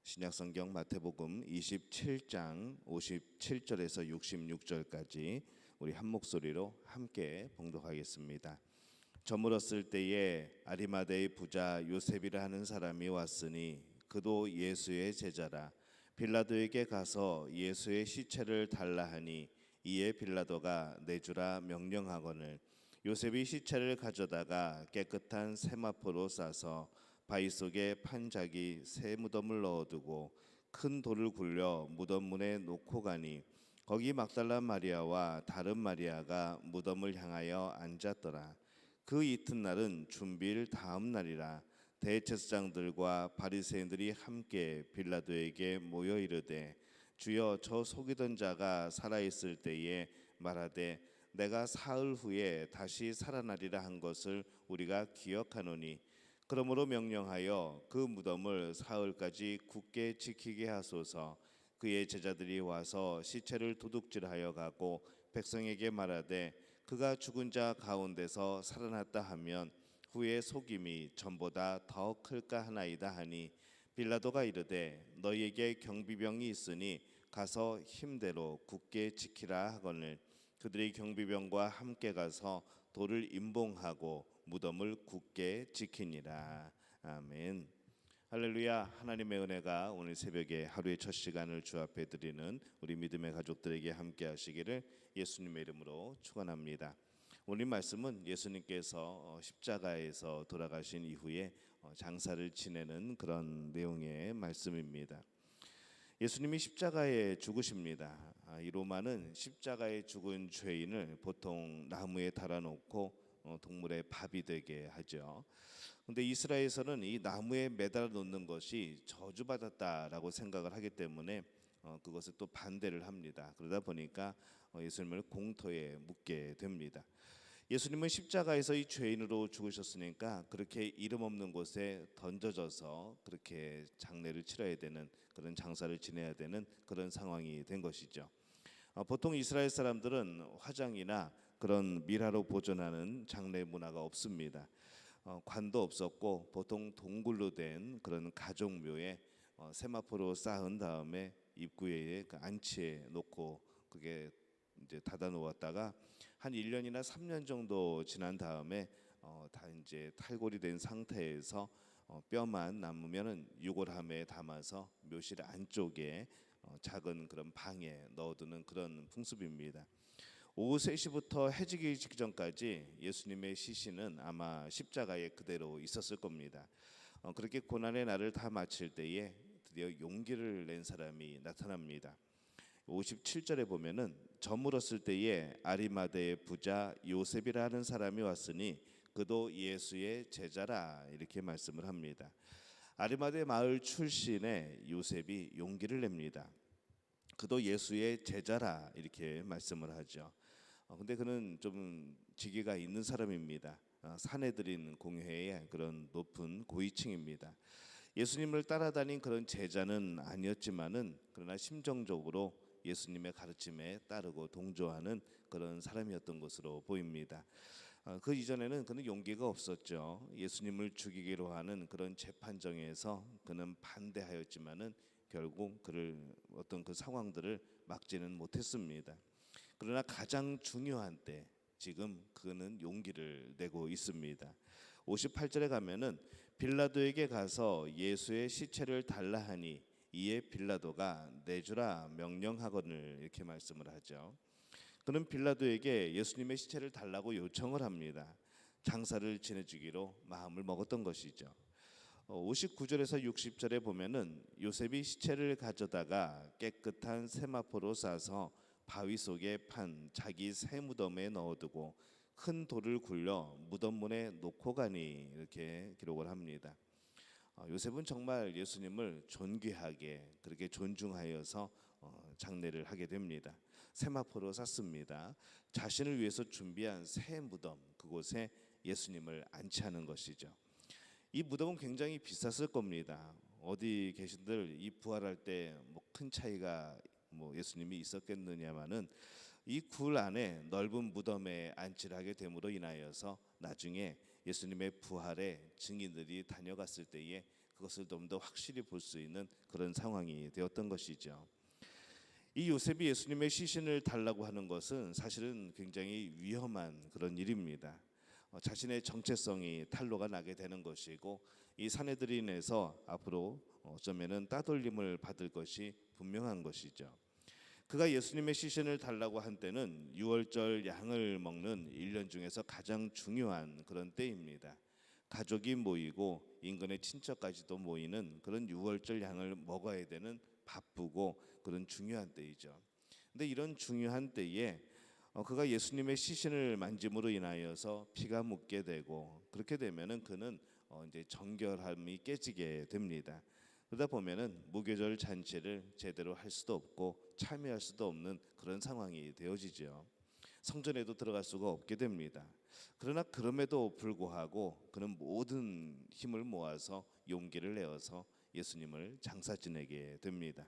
신약성경 마태복음 27장 57절에서 66절까지 우리 한 목소리로 함께 봉독하겠습니다. 저물었을 때에 아리마대의 부자 요셉이라 하는 사람이 왔으니 그도 예수의 제자라. 빌라도에게 가서 예수의 시체를 달라 하니 이에 빌라도가 내주라 명령하거늘 요셉이 시체를 가져다가 깨끗한 세마포로 싸서 바위 속에 판자기 새 무덤을 넣어두고 큰 돌을 굴려 무덤 문에 놓고 가니 거기 막달라 마리아와 다른 마리아가 무덤을 향하여 앉았더라. 그 이튿날은 준비일 다음 날이라. 대제사장들과 바리새인들이 함께 빌라도에게 모여 이르되 주여, 저 속이던 자가 살아있을 때에 말하되 내가 사흘 후에 다시 살아나리라 한 것을 우리가 기억하노니 그러므로 명령하여 그 무덤을 사흘까지 굳게 지키게 하소서. 그의 제자들이 와서 시체를 도둑질하여 가고 백성에게 말하되 그가 죽은 자 가운데서 살아났다 하면 후에 속임이 전보다 더 클까 하나이다 하니 빌라도가 이르되 너희에게 경비병이 있으니 가서 힘대로 굳게 지키라 하거늘 그들이 경비병과 함께 가서 돌을 임봉하고 무덤을 굳게 지키니라. 아멘. 할렐루야. 하나님의 은혜가 오늘 새벽에 하루의 첫 시간을 주 앞에 드리는 우리 믿음의 가족들에게 함께 하시기를 예수님의 이름으로 축원합니다. 오늘 말씀은 예수님께서 십자가에서 돌아가신 이후에 장사를 지내는 그런 내용의 말씀입니다. 예수님이 십자가에 죽으십니다. 이 로마는 십자가에 죽은 죄인을 보통 나무에 달아놓고 동물의 밥이 되게 하죠. 그런데 이스라엘에서는 이 나무에 매달아 놓는 것이 저주받았다라고 생각을 하기 때문에 그것을 또 반대를 합니다. 그러다 보니까 예수님을 공터에 묻게 됩니다. 예수님은 십자가에서 이 죄인으로 죽으셨으니까 그렇게 이름 없는 곳에 던져져서 그렇게 장례를 치러야 되는 그런 장사를 지내야 되는 그런 상황이 된 것이죠. 보통 이스라엘 사람들은 화장이나 그런 미라로 보존하는 장례 문화가 없습니다. 관도 없었고 보통 동굴로 된 그런 가족묘에 세마포로 쌓은 다음에 입구에 그 안치에 놓고 그게 이제 닫아 놓았다가 한 1년이나 3년 정도 지난 다음에 다 이제 탈골이 된 상태에서 뼈만 남으면은 유골함에 담아서 묘실 안쪽에 작은 그런 방에 넣어두는 그런 풍습입니다. 오후 3시부터 해지기 직전까지 예수님의 시신은 아마 십자가에 그대로 있었을 겁니다. 그렇게 고난의 날을 다 마칠 때에 드디어 용기를 낸 사람이 나타납니다. 57절에 보면은 저물었을 때에 아리마대의 부자 요셉이라 하는 사람이 왔으니 그도 예수의 제자라 이렇게 말씀을 합니다. 아리마대 마을 출신의 요셉이 용기를 냅니다. 그도 예수의 제자라 이렇게 말씀을 하죠. 근데 그는 좀 직위가 있는 사람입니다. 사내들인 공회의 그런 높은 고위층입니다. 예수님을 따라다닌 그런 제자는 아니었지만은 그러나 심정적으로 예수님의 가르침에 따르고 동조하는 그런 사람이었던 것으로 보입니다. 그 이전에는 그는 용기가 없었죠. 예수님을 죽이기로 하는 그런 재판정에서 그는 반대하였지만은 결국 그를 어떤 그 상황들을 막지는 못했습니다. 그러나 가장 중요한 때 지금 그는 용기를 내고 있습니다. 58절에 가면은 빌라도에게 가서 예수의 시체를 달라 하니 이에 빌라도가 내주라 명령하거늘 이렇게 말씀을 하죠. 그는 빌라도에게 예수님의 시체를 달라고 요청을 합니다. 장사를 지내주기로 마음을 먹었던 것이죠. 59절에서 60절에 보면은 요셉이 시체를 가져다가 깨끗한 세마포로 싸서 바위 속에 판 자기 새 무덤에 넣어두고 큰 돌을 굴려 무덤 문에 놓고 가니 이렇게 기록을 합니다. 요셉은 정말 예수님을 존귀하게 그렇게 존중하여서 장례를 하게 됩니다. 세마포로 쌌습니다. 자신을 위해서 준비한 새 무덤 그곳에 예수님을 안치하는 것이죠. 이 무덤은 굉장히 비쌌을 겁니다. 어디 계신들 이 부활할 때 뭐 큰 차이가 예수님이 있었겠느냐마는 이 굴 안에 넓은 무덤에 안치를 하게 됨으로 인하여서 나중에 예수님의 부활에 증인들이 다녀갔을 때에 그것을 좀 더 확실히 볼 수 있는 그런 상황이 되었던 것이죠. 이 요셉이 예수님의 시신을 달라고 하는 것은 사실은 굉장히 위험한 그런 일입니다. 자신의 정체성이 탄로가 나게 되는 것이고 이 사내들인에서 앞으로 어쩌면은 따돌림을 받을 것이 분명한 것이죠. 그가 예수님의 시신을 달라고 한 때는 유월절 양을 먹는 1년 중에서 가장 중요한 그런 때입니다. 가족이 모이고 인근의 친척까지도 모이는 그런 유월절 양을 먹어야 되는 바쁘고 그런 중요한 때이죠. 근데 이런 중요한 때에 그가 예수님의 시신을 만짐으로 인하여서 피가 묻게 되고 그렇게 되면은 그는 이제 정결함이 깨지게 됩니다. 그러다 보면은 무교절 잔치를 제대로 할 수도 없고 참여할 수도 없는 그런 상황이 되어지죠. 성전에도 들어갈 수가 없게 됩니다. 그러나 그럼에도 불구하고 그는 모든 힘을 모아서 용기를 내어서 예수님을 장사 지내게 됩니다.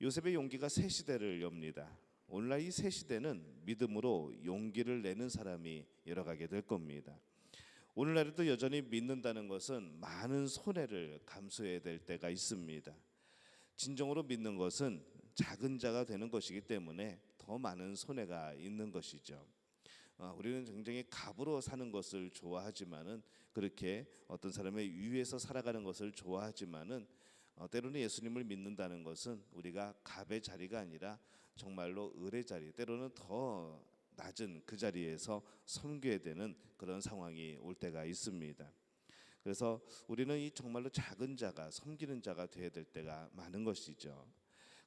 요셉의 용기가 새 시대를 엽니다. 오늘날 이 새 시대는 믿음으로 용기를 내는 사람이 열어가게 될 겁니다. 오늘날에도 여전히 믿는다는 것은 많은 손해를 감수해야 될 때가 있습니다. 진정으로 믿는 것은 작은 자가 되는 것이기 때문에 더 많은 손해가 있는 것이죠. 우리는 굉장히 갑으로 사는 것을 좋아하지만은 그렇게 어떤 사람의 위에서 살아가는 것을 좋아하지만은 때로는 예수님을 믿는다는 것은 우리가 갑의 자리가 아니라 정말로 을의 자리, 때로는 더 낮은 그 자리에서 섬겨야 되는 그런 상황이 올 때가 있습니다. 그래서 우리는 이 정말로 작은 자가 섬기는 자가 되어야 될 때가 많은 것이죠.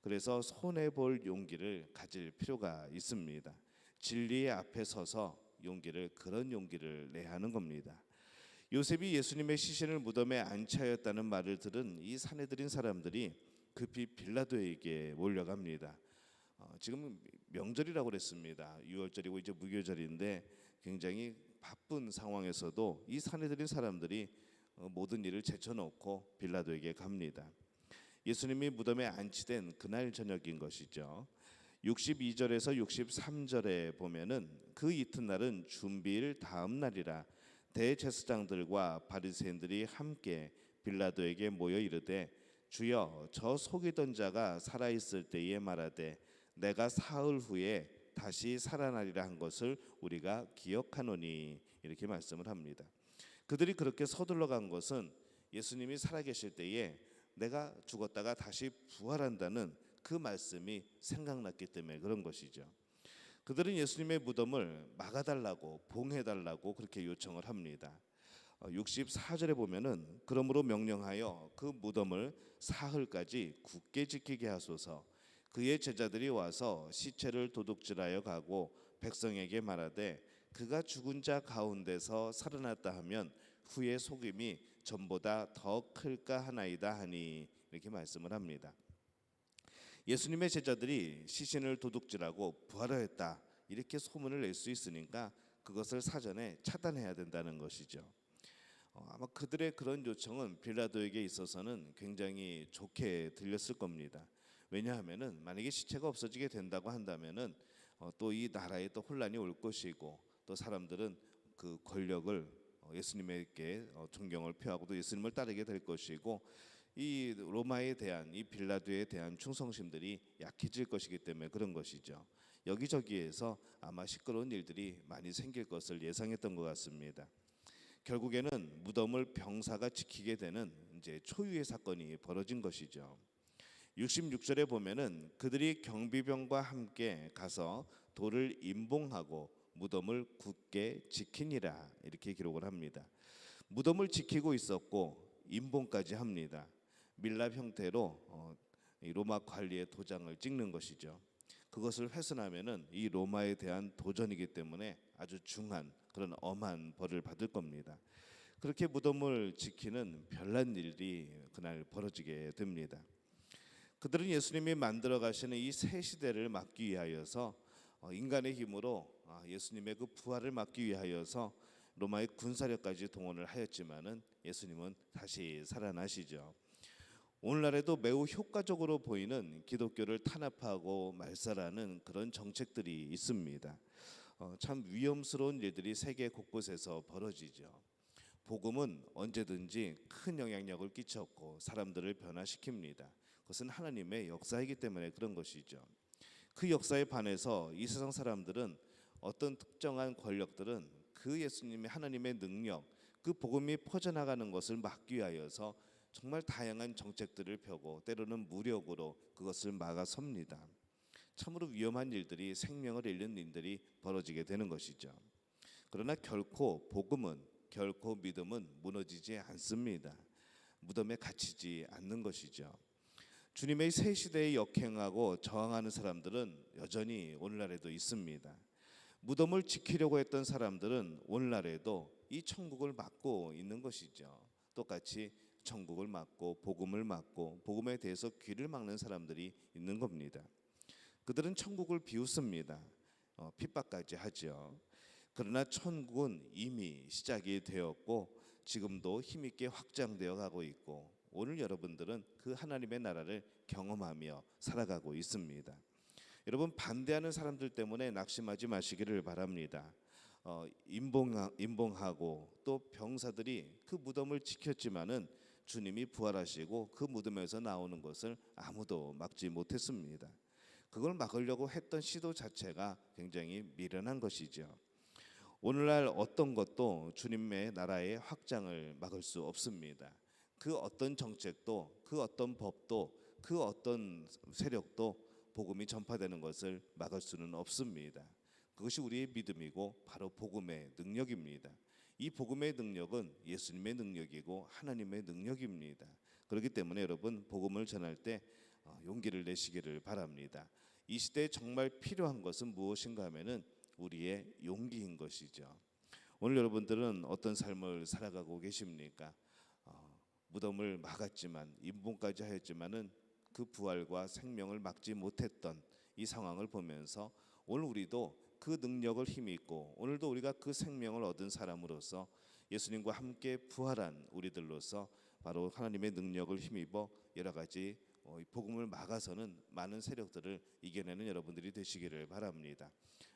그래서 손해 볼 용기를 가질 필요가 있습니다. 진리의 앞에 서서 그런 용기를 내야 하는 겁니다. 요셉이 예수님의 시신을 무덤에 안치하였다는 말을 들은 이 사내들인 사람들이 급히 빌라도에게 몰려갑니다. 지금 명절이라고 그랬습니다. 유월절이고 이제 무교절인데 굉장히 바쁜 상황에서도 이 사내들인 사람들이 모든 일을 제쳐놓고 빌라도에게 갑니다. 예수님이 무덤에 안치된 그날 저녁인 것이죠. 62절에서 63절에 보면은 그 이튿날은 준비일 다음 날이라 대제사장들과 바리새인들이 함께 빌라도에게 모여 이르되 주여 저 속이던 자가 살아 있을 때에 말하되 내가 사흘 후에 다시 살아나리라 한 것을 우리가 기억하노니 이렇게 말씀을 합니다. 그들이 그렇게 서둘러 간 것은 예수님이 살아계실 때에 내가 죽었다가 다시 부활한다는 그 말씀이 생각났기 때문에 그런 것이죠. 그들은 예수님의 무덤을 막아달라고 봉해달라고 그렇게 요청을 합니다. 64절에 보면은 그러므로 명령하여 그 무덤을 사흘까지 굳게 지키게 하소서. 그의 제자들이 와서 시체를 도둑질하여 가고 백성에게 말하되 그가 죽은 자 가운데서 살아났다 하면 후에 속임이 전보다 더 클까 하나이다 하니 이렇게 말씀을 합니다. 예수님의 제자들이 시신을 도둑질하고 부활하였다 이렇게 소문을 낼 수 있으니까 그것을 사전에 차단해야 된다는 것이죠. 아마 그들의 그런 요청은 빌라도에게 있어서는 굉장히 좋게 들렸을 겁니다. 왜냐하면은 만약에 시체가 없어지게 된다고 한다면은 또 이 나라에 또 혼란이 올 것이고 또 사람들은 그 권력을 예수님에게 존경을 표하고 또 예수님을 따르게 될 것이고 이 로마에 대한 이 빌라도에 대한 충성심들이 약해질 것이기 때문에 그런 것이죠. 여기저기에서 아마 시끄러운 일들이 많이 생길 것을 예상했던 것 같습니다. 결국에는 무덤을 병사가 지키게 되는 이제 초유의 사건이 벌어진 것이죠. 66절에 보면은 그들이 경비병과 함께 가서 돌을 임봉하고 무덤을 굳게 지키니라 이렇게 기록을 합니다. 무덤을 지키고 있었고 임봉까지 합니다. 밀랍 형태로 로마 관리의 도장을 찍는 것이죠. 그것을 훼손하면은 이 로마에 대한 도전이기 때문에 아주 중한 그런 엄한 벌을 받을 겁니다. 그렇게 무덤을 지키는 별난 일이 그날 벌어지게 됩니다. 그들은 예수님이 만들어 가시는 이 새 시대를 막기 위하여서 인간의 힘으로 예수님의 그 부활을 막기 위하여서 로마의 군사력까지 동원을 하였지만은 예수님은 다시 살아나시죠. 오늘날에도 매우 효과적으로 보이는 기독교를 탄압하고 말살하는 그런 정책들이 있습니다. 참 위험스러운 일들이 세계 곳곳에서 벌어지죠. 복음은 언제든지 큰 영향력을 끼쳤고 사람들을 변화시킵니다. 그것은 하나님의 역사이기 때문에 그런 것이죠. 그 역사에 반해서 이 세상 사람들은 어떤 특정한 권력들은 그 예수님의 하나님의 능력, 그 복음이 퍼져나가는 것을 막기 위하여서 정말 다양한 정책들을 펴고 때로는 무력으로 그것을 막아섭니다. 참으로 위험한 일들이, 생명을 잃는 일들이 벌어지게 되는 것이죠. 그러나 결코 복음은, 결코 믿음은 무너지지 않습니다. 무덤에 갇히지 않는 것이죠. 주님의 새 시대에 역행하고 저항하는 사람들은 여전히 오늘날에도 있습니다. 무덤을 지키려고 했던 사람들은 오늘날에도 이 천국을 막고 있는 것이죠. 똑같이 천국을 막고 복음을 막고 복음에 대해서 귀를 막는 사람들이 있는 겁니다. 그들은 천국을 비웃습니다. 핍박까지 하죠. 그러나 천국은 이미 시작이 되었고 지금도 힘있게 확장되어 가고 있고 오늘 여러분들은 그 하나님의 나라를 경험하며 살아가고 있습니다. 여러분, 반대하는 사람들 때문에 낙심하지 마시기를 바랍니다. 임봉하고 또 병사들이 그 무덤을 지켰지만은 주님이 부활하시고 그 무덤에서 나오는 것을 아무도 막지 못했습니다. 그걸 막으려고 했던 시도 자체가 굉장히 미련한 것이죠. 오늘날 어떤 것도 주님의 나라의 확장을 막을 수 없습니다. 그 어떤 정책도, 그 어떤 법도, 그 어떤 세력도 복음이 전파되는 것을 막을 수는 없습니다. 그것이 우리의 믿음이고 바로 복음의 능력입니다. 이 복음의 능력은 예수님의 능력이고 하나님의 능력입니다. 그렇기 때문에 여러분, 복음을 전할 때 용기를 내시기를 바랍니다. 이 시대에 정말 필요한 것은 무엇인가 하면은 우리의 용기인 것이죠. 오늘 여러분들은 어떤 삶을 살아가고 계십니까? 무덤을 막았지만, 임봉까지 하였지만은 그 부활과 생명을 막지 못했던 이 상황을 보면서 오늘 우리도 그 능력을 힘입고 오늘도 우리가 그 생명을 얻은 사람으로서 예수님과 함께 부활한 우리들로서 바로 하나님의 능력을 힘입어 여러 가지 복음을 막아서는 많은 세력들을 이겨내는 여러분들이 되시기를 바랍니다.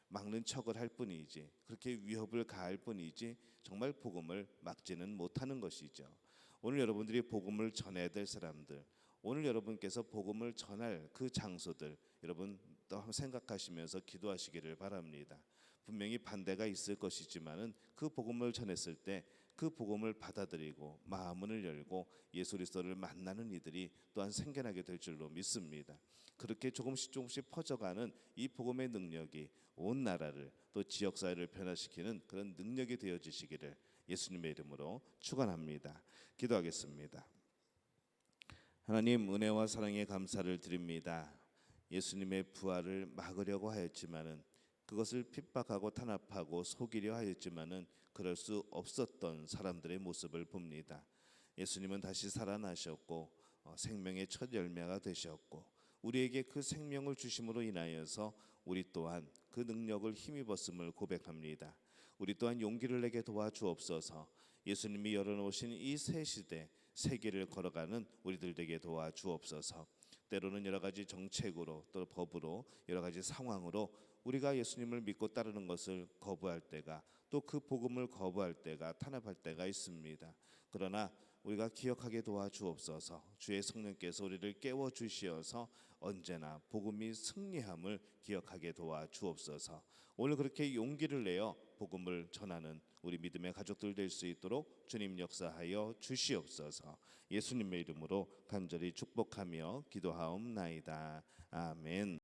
막는 척을 할 뿐이지, 그렇게 위협을 가할 뿐이지 정말 복음을 막지는 못하는 것이죠. 오늘 여러분들이 복음을 전해야 될 사람들, 오늘 여러분께서 복음을 전할 그 장소들, 여러분 또 한번 생각하시면서 기도하시기를 바랍니다. 분명히 반대가 있을 것이지만은 그 복음을 전했을 때 그 복음을 받아들이고 마음을 열고 예수 그리스도를 만나는 이들이 또한 생겨나게 될 줄로 믿습니다. 그렇게 조금씩 퍼져가는 이 복음의 능력이 온 나라를 또 지역 사회를 변화시키는 그런 능력이 되어지시기를 예수님의 이름으로 축원합니다. 기도하겠습니다. 하나님, 은혜와 사랑에 감사를 드립니다. 예수님의 부활을 막으려고 하였지만은, 그것을 핍박하고 탄압하고 속이려 하였지만은 그럴 수 없었던 사람들의 모습을 봅니다. 예수님은 다시 살아나셨고 생명의 첫 열매가 되셨고 우리에게 그 생명을 주심으로 인하여서 우리 또한 그 능력을 힘입었음을 고백합니다. 우리 또한 용기를 내게 도와주옵소서. 예수님이 열어놓으신 이 새 시대, 새 길을 걸어가는 우리들 되게 도와주옵소서. 때로는 여러 가지 정책으로 또 법으로 여러 가지 상황으로 우리가 예수님을 믿고 따르는 것을 거부할 때가, 또 그 복음을 거부할 때가, 탄압할 때가 있습니다. 그러나 우리가 기억하게 도와주옵소서. 주의 성령께서 우리를 깨워 주시어서 언제나 복음이 승리함을 기억하게 도와주옵소서. 오늘 그렇게 용기를 내어 복음을 전하는 우리 믿음의 가족들 될 수 있도록 주님 역사하여 주시옵소서. 예수님의 이름으로 간절히 축복하며 기도하옵나이다. 아멘.